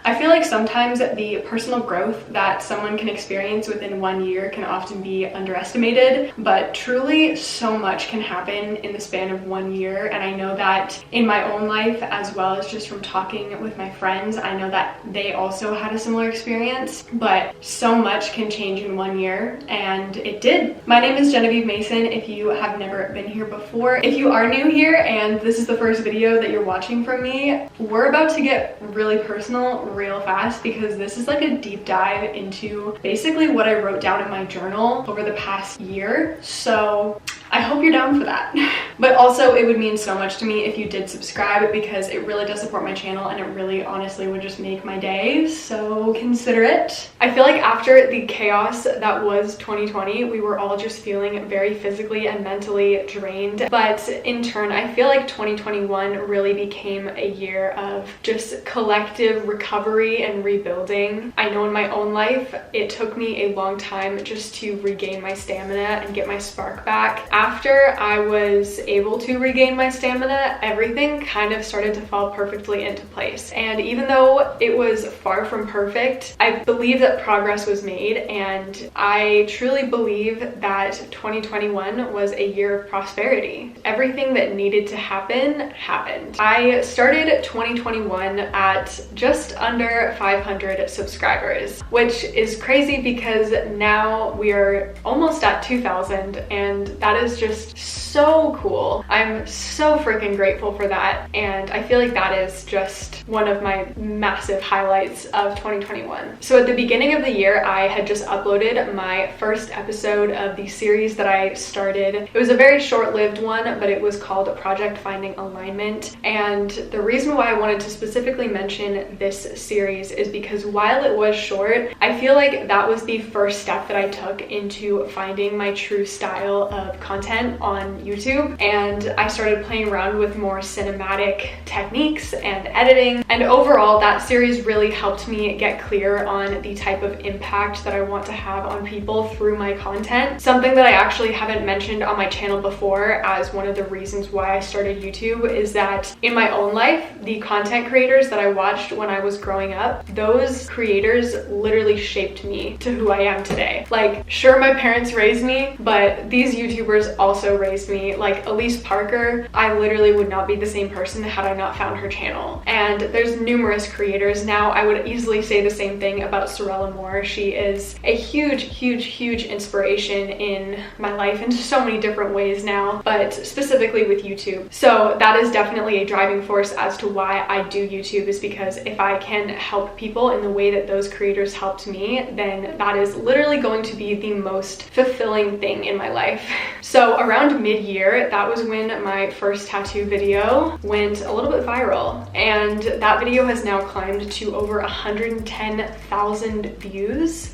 I feel like sometimes the personal growth that someone can experience within 1 year can often be underestimated, but truly so much can happen in the span of 1 year. And I know that in my own life, as well as just from talking with my friends, I know that they also had a similar experience, but so much can change in 1 year, and it did. My name is Genevieve Mason, if you have never been here before. If you are new here and this is the first video that you're watching from me, we're about to get really personal real fast, because this is like a deep dive into basically what I wrote down in my journal over the past year. So I hope you're down for that. But also, it would mean so much to me if you did subscribe, because it really does support my channel, and it really honestly would just make my day, so consider it. I feel like after the chaos that was 2020, we were all just feeling very physically and mentally drained. But in turn, I feel like 2021 really became a year of just collective recovery and rebuilding. I know in my own life, it took me a long time just to regain my stamina and get my spark back. After I was able to regain my stamina, everything kind of started to fall perfectly into place. And even though it was far from perfect, I believe that progress was made, and I truly believe that 2021 was a year of prosperity. Everything that needed to happen happened. I started 2021 at just under 500 subscribers, which is crazy because now we are almost at 2,000, and that is just so cool. I'm so freaking grateful for that, and I feel like that is just one of my massive highlights of 2021. So at the beginning of the year, I had just uploaded my first episode of the series that I started. It was a very short-lived one, but it was called Project Finding Alignment. And the reason why I wanted to specifically mention this series is because while it was short, I feel like that was the first step that I took into finding my true style of content on YouTube. And I started playing around with more cinematic techniques and editing. And overall, that series really helped me get clear on the type of impact that I want to have on people through my content. Something that I actually haven't mentioned on my channel before as one of the reasons why I started YouTube is that in my own life, the content creators that I watched when I was growing up, those creators literally shaped me to who I am today. Like, sure, my parents raised me, but these YouTubers also raised me. Like Elise Parker, I literally would not be the same person had I not found her channel. And there's numerous creators now. I would easily say the same thing about Sorella Moore. She is a huge inspiration in my life in so many different ways now, but specifically with YouTube. So that is definitely a driving force as to why I do YouTube, is because if I can help people in the way that those creators helped me, then that is literally going to be the most fulfilling thing in my life. So around mid-year, that was when my first tattoo video went a little bit viral, and that video has now climbed to over 110,000 views,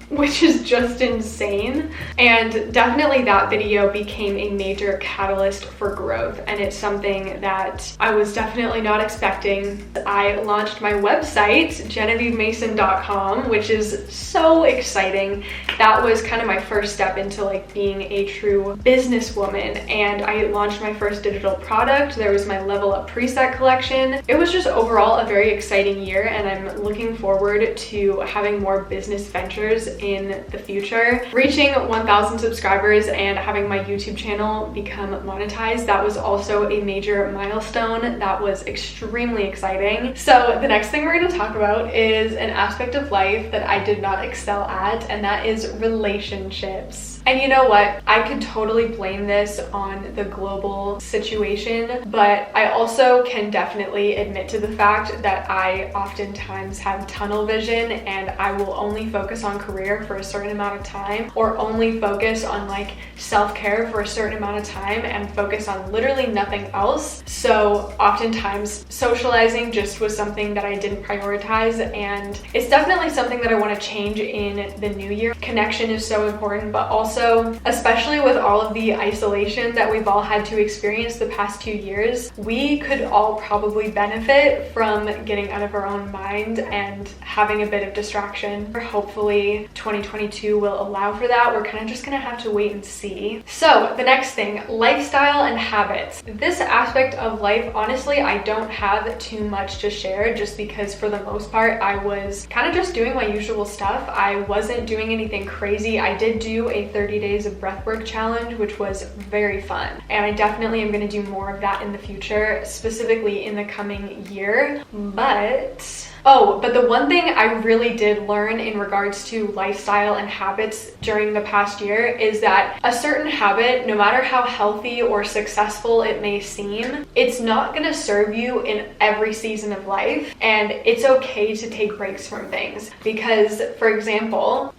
which is just insane. And definitely that video became a major catalyst for growth, and it's something that I was definitely not expecting. I launched my website, GenevieveMason.com, which is so exciting. That was kind of my first step into like being a true businesswoman, and I launched my first digital product. There was my Level Up preset collection. It was just overall a very exciting year, and I'm looking forward to having more business ventures in the future. Reaching 1,000 subscribers and having my YouTube channel become monetized, that was also a major milestone. That was extremely exciting. So the next thing we're going to talk about is an aspect of life that I did not excel at, and that is relationships. And you know what? I could totally blame this on the global situation, but I also can definitely admit to the fact that I oftentimes have tunnel vision, and I will only focus on career for a certain amount of time, or only focus on like self-care for a certain amount of time and focus on literally nothing else. So oftentimes socializing just was something that I didn't prioritize, and it's definitely something that I want to change in the new year. Connection is so important, but also, especially with all of the isolation that we've all had to experience the past 2 years, we could all probably benefit from getting out of our own mind and having a bit of distraction. Hopefully 2022 will allow for that. We're kind of just gonna have to wait and see. So the next thing, lifestyle and habits. This aspect of life, honestly, I don't have too much to share just because for the most part, I was kind of just doing my usual stuff. I wasn't doing anything crazy. I did do a 30 days of breathwork challenge, which was very fun. And I definitely am gonna do more of that in the future, specifically in the coming year. But the one thing I really did learn in regards to lifestyle and habits during the past year is that a certain habit, no matter how healthy or successful it may seem, it's not going to serve you in every season of life. And it's okay to take breaks from things. Because, for example,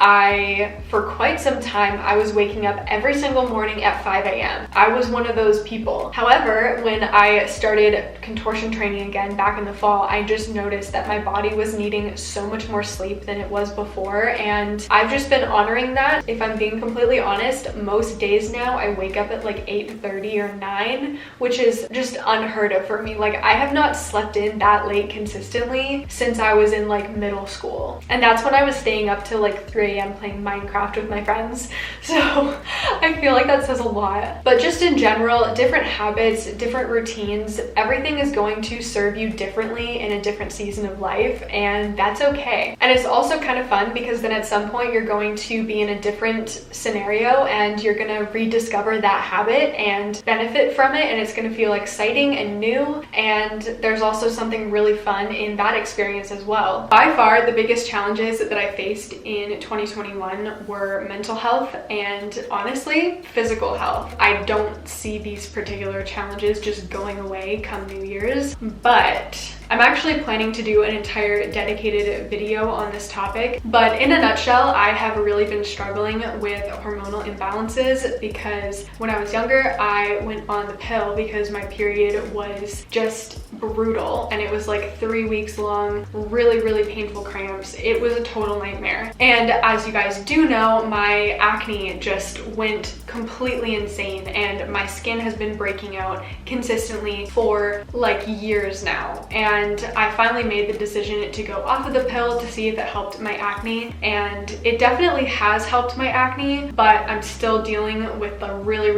for quite some time, I was waking up every single morning at 5 a.m. I was one of those people. However, when I started contortion training again back in the fall, I just noticed that my body was needing so much more sleep than it was before, and I've just been honoring that. If I'm being completely honest, most days now I wake up at like 8:30 or 9, which is just unheard of for me. Like, I have not slept in that late consistently since I was in like middle school, and that's when I was staying up till like 3 a.m. playing Minecraft with my friends. So I feel like that says a lot. But just in general, different habits, different routines, everything is going to serve you differently in a different season of life, and that's okay. And it's also kind of fun because then at some point you're going to be in a different scenario and you're going to rediscover that habit and benefit from it, and it's going to feel exciting and new, and there's also something really fun in that experience as well. By far, the biggest challenges that I faced in 2021 were mental health and honestly, physical health. I don't see these particular challenges just going away come New Year's, but I'm actually planning to do an entire dedicated video on this topic. But in a nutshell, I have really been struggling with hormonal imbalances because when I was younger, I went on the pill because my period was just brutal, and it was like 3 weeks long, really painful cramps. It was a total nightmare. And as you guys do know, my acne just went completely insane, and my skin has been breaking out consistently for like years now. And I finally made the decision to go off of the pill to see if it helped my acne, and it definitely has helped my acne, but I'm still dealing with the really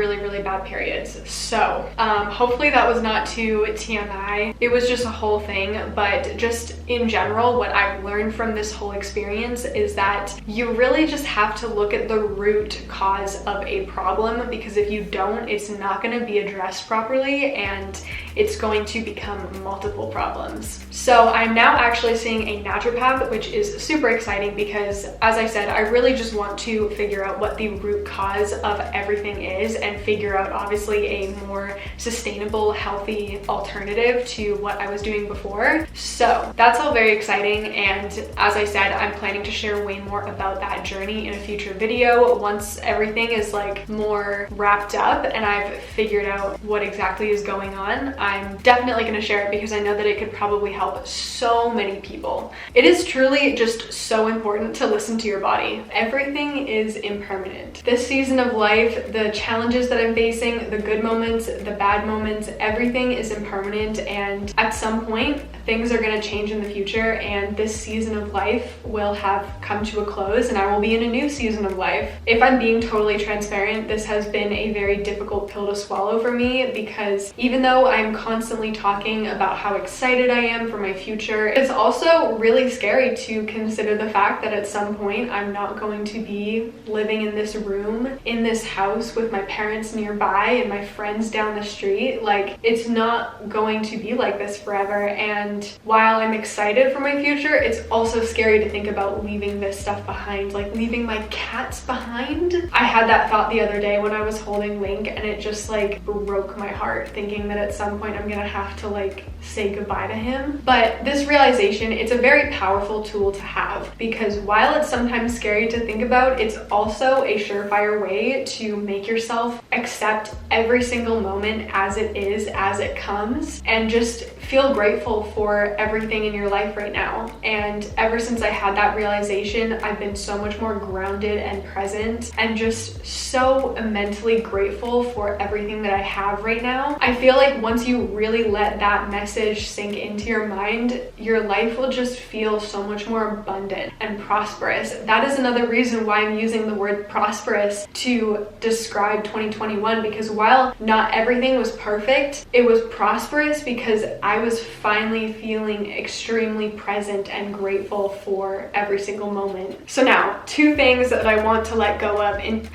bad periods. So hopefully that was not too TMI. It was just a whole thing, but just in general, what I've learned from this whole experience is that you really just have to look at the root cause of a problem, because if you don't, it's not going to be addressed properly and it's going to become multiple problems. So I'm now actually seeing a naturopath, which is super exciting because, as I said, I really just want to figure out what the root cause of everything is and figure out obviously a more sustainable, healthy alternative to what I was doing before. So that's all very exciting, and as I said, I'm planning to share way more about that journey in a future video once everything is like more wrapped up and I've figured out what exactly is going on. I'm definitely going to share it because I know that it could probably help so many people. It is truly just so important to listen to your body. Everything is impermanent. This season of life, the challenges that I'm facing, the good moments, the bad moments, everything is impermanent, and at some point things are going to change in the future, and this season of life will have come to a close and I will be in a new season of life. If I'm being totally transparent, this has been a very difficult pill to swallow for me because even though I'm constantly talking about how excited I am for my future, it's also really scary to consider the fact that at some point I'm not going to be living in this room, in this house with my parents nearby and my friends down the street. Like, it's not going to be like this forever, and while I'm excited for my future, it's also scary to think about leaving this stuff behind, like leaving my cats behind. I had that thought the other day when I was holding Link, and it just like broke my heart thinking that at some point I'm gonna have to like say goodbye to him. But this realization, it's a very powerful tool to have, because while it's sometimes scary to think about, it's also a surefire way to make yourself accept every single moment as it is, as it comes, and just feel grateful for everything in your life right now. And ever since I had that realization, I've been so much more grounded and present and just so immensely grateful for everything that I have right now. I feel like once you really let that message sink into your mind, your life will just feel so much more abundant and prosperous. That is another reason why I'm using the word prosperous to describe 2021, because while not everything was perfect, it was prosperous because I was finally feeling extremely present and grateful for every single moment. So now, 2 things that I want to let go of. And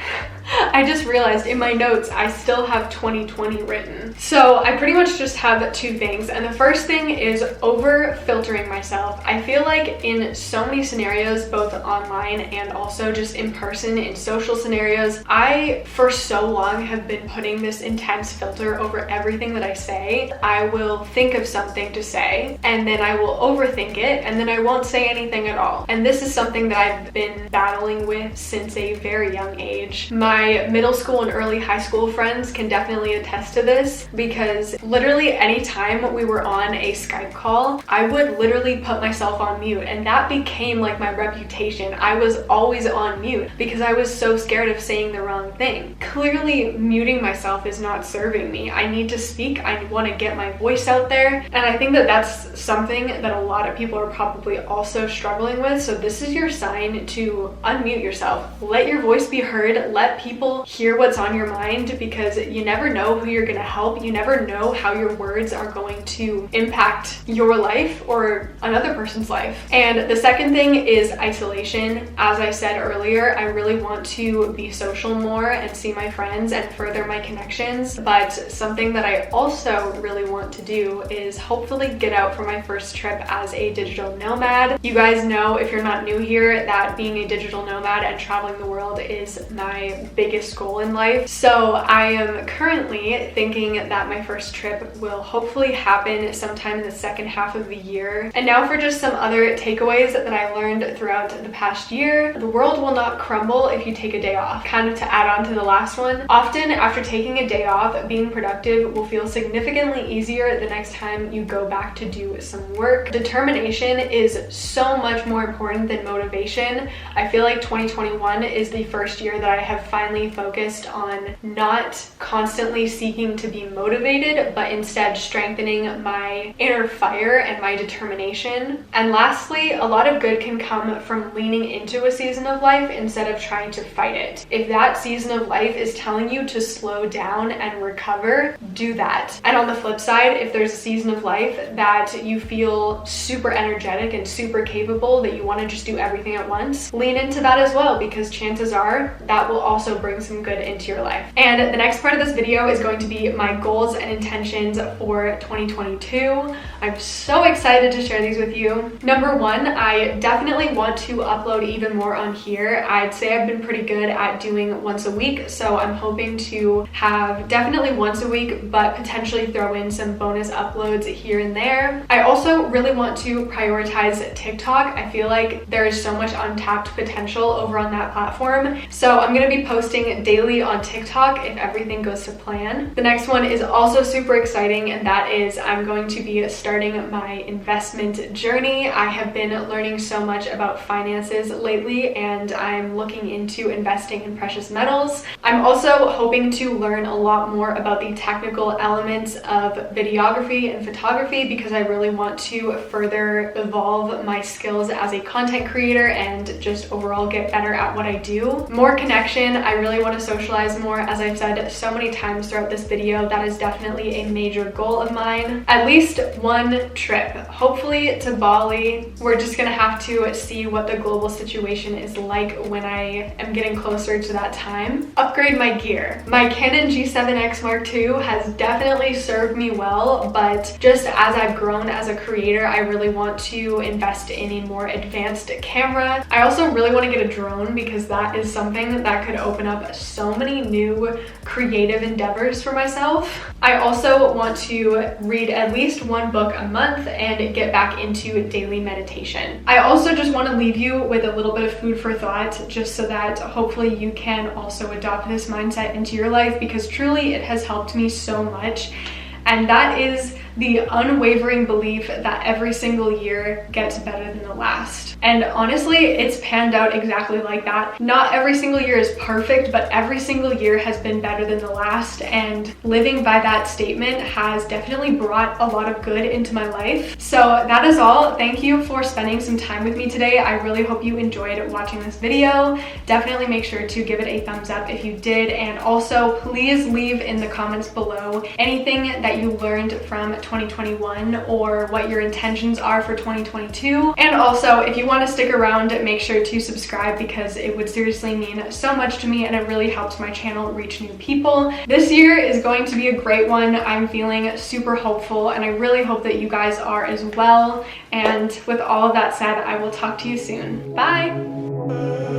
I just realized in my notes, I still have 2020 written. So I pretty much just have 2 things. And the first thing is over filtering myself. I feel like in so many scenarios, both online and also just in person in social scenarios, I for so long have been putting this intense filter over everything that I say. I will think of something to say and then I will overthink it and then I won't say anything at all. And this is something that I've been battling with since a very young age. My middle school and early high school friends can definitely attest to this, because literally anytime we were on a Skype call, I would literally put myself on mute, and that became like my reputation. I was always on mute because I was so scared of saying the wrong thing. Clearly, muting myself is not serving me. I need to speak. I want to get my voice out there, and I think that that's something that a lot of people are probably also struggling with. So this is your sign to unmute yourself. Let your voice be heard. Let people hear what's on your mind, because you never know who you're going to help. You never know how your words are going to impact your life or another person's life. And the second thing is isolation. As I said earlier, I really want to be social more and see my friends and further my connections. But something that I also really want to do is hopefully get out for my first trip as a digital nomad. You guys know, if you're not new here, that being a digital nomad and traveling the world is my biggest goal in life. So I am currently thinking that my first trip will hopefully happen sometime in the second half of the year. And now for just some other takeaways that I learned throughout the past year. The world will not crumble if you take a day off. Kind of to add on to the last one, often after taking a day off, being productive will feel significantly easier the next time you go back to do some work. Determination is so much more important than motivation. I feel like 2021 is the first year that I have finally focused on not constantly seeking to be motivated, but instead strengthening my inner fire and my determination. And lastly, a lot of good can come from leaning into a season of life instead of trying to fight it. If that season of life is telling you to slow down and recover, do that. And on the flip side, if there's a season of life that you feel super energetic and super capable, that you want to just do everything at once, lean into that as well, because chances are that will also bring some good into your life. And the next part of this video is going to be my goals and intentions for 2022. I'm so excited to share these with you. Number 1, I definitely want to upload even more on here. I'd say I've been pretty good at doing once a week, so I'm hoping to have definitely once a week, but potentially throw in some bonus uploads here and there. I also really want to prioritize TikTok. I feel like there is so much untapped potential over on that platform, so I'm going to be posting daily on TikTok if everything goes to plan. The next one is also super exciting, and that is I'm going to be starting my investment journey. I have been learning so much about finances lately, and I'm looking into investing in precious metals. I'm also hoping to learn a lot more about the technical elements of videography and photography, because I really want to further evolve my skills as a content creator and just overall get better at what I do. More connection. I really want to socialize more. As I've said so many times throughout this video, that is definitely a major goal of mine. At least one trip, hopefully to Bali. We're just gonna have to see what the global situation is like when I am getting closer to that time. Upgrade my gear. My Canon G7X Mark II has definitely served me well, but just as I've grown as a creator, I really want to invest in a more advanced camera. I also really want to get a drone, because that is something that could open up so many new creative endeavors for myself. I also want to read at least one book a month and get back into daily meditation. I also just want to leave you with a little bit of food for thought, just so that hopefully you can also adopt this mindset into your life, because truly it has helped me so much. And that is the unwavering belief that every single year gets better than the last. And honestly, it's panned out exactly like that. Not every single year is perfect, but every single year has been better than the last, and living by that statement has definitely brought a lot of good into my life. So that is all. Thank you for spending some time with me today. I really hope you enjoyed watching this video. Definitely make sure to give it a thumbs up if you did, and also please leave in the comments below anything that you learned from 2021 or what your intentions are for 2022. And also, if you want to stick around, make sure to subscribe because it would seriously mean so much to me and it really helps my channel reach new people. This year is going to be a great one. I'm feeling super hopeful and I really hope that you guys are as well. And with all of that said, I will talk to you soon. Bye!